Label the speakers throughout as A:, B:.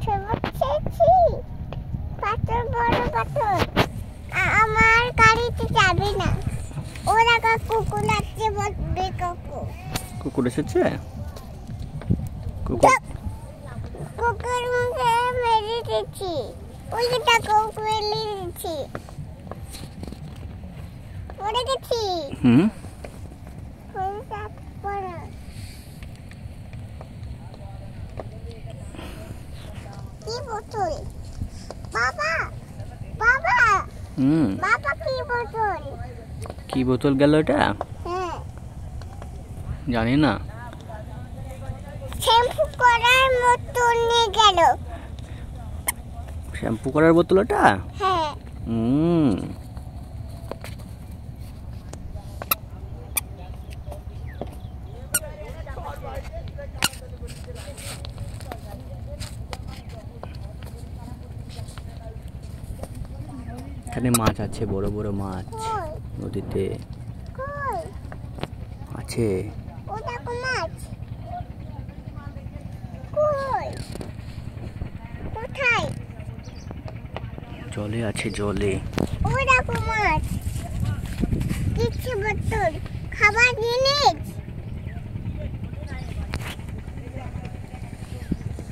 A: পাথর বসেছি, পাথর বড় পাথর। আমার গাড়িতে যাবে না। ওরা কুকুর আসছে বলবে কুকুর।
B: কুকুর এসেছে? কুকুর
A: মুখে মেরে দিচ্ছি। ওই যে কুকুর মেরে দিচ্ছি। পড়ে গেছি। কি বোতল? বাবা বাবা বাবা কি বোতল?
B: কি বোতল গেল এটা?
A: হ্যাঁ
B: জানি না।
A: শ্যাম্পু করার বোতল নিয়ে গেল।
B: শ্যাম্পু করার বোতল এটা?
A: হ্যাঁ।
B: এখানে মাছ আছে, বড় বড় মাছ নদীতে আছে।
A: ওটা মাছ কই? কোথায়?
B: জলে আছে, জলে।
A: ওটা মাছ। কিছু বোতল খাবার জিনিস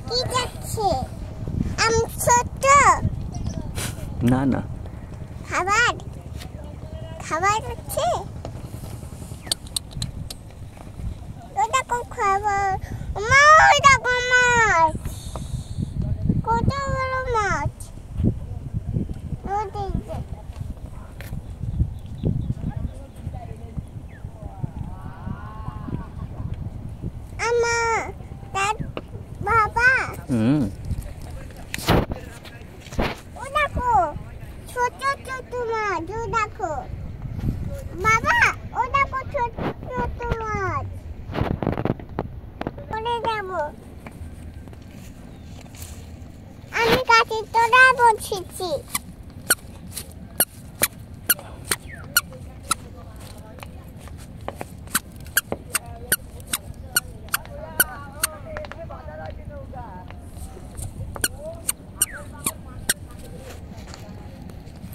A: কি যাচ্ছে? ছোট
B: না না,
A: খাবার খাবার হচ্ছে। ওটা খাবার। মা ওটা মাছ, কত বড় মাছ। বাবা ও দেখো ছোট ছোট মাছ। ও দেখো বাবা, ও দেখো ছোট ছোট মাছ। পড়ে যাব। আমি গাছের তলায় বসেছি।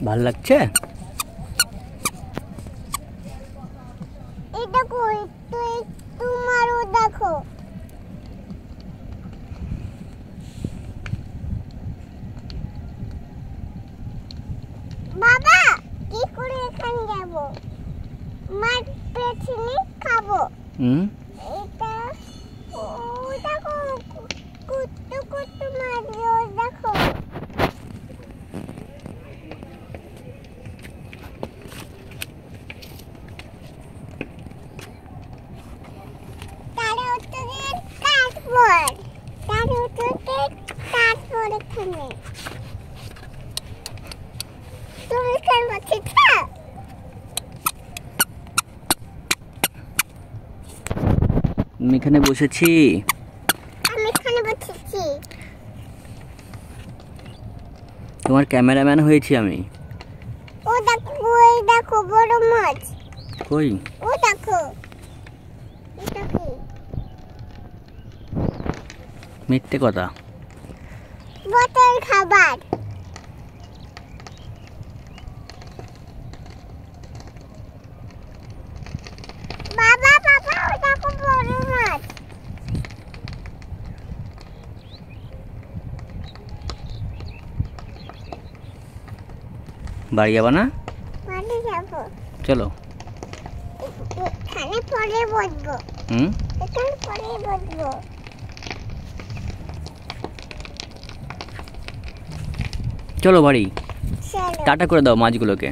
B: ভাল লাগছে?
A: এই দেখো, একটু মারো দেখো। বাবা কি করে এখানে যাব? মাছ পেছনে খাবো। এটা ও দেখো কুট্টু কুট্টু মাছ। দেখো
B: আমি এখানে বসেছি। তোমার ক্যামেরাম্যান হয়েছি আমি।
A: ও দেখো, ওই দেখো বড় মাছ।
B: কই?
A: ও দেখো। এটা কি?
B: মিথ্যে কথা।
A: বোতল খাবার। বাবা বাবা, ও দেখো বড় মাছ।
B: বাড়ি যাবা না?
A: বাড়ি যাবো।
B: চলো।
A: এখানে পরে বসবো। এখানে পরে বসবো।
B: চলো বাড়ি।
A: চলো।
B: টাটা করে দাও মাছগুলোকে।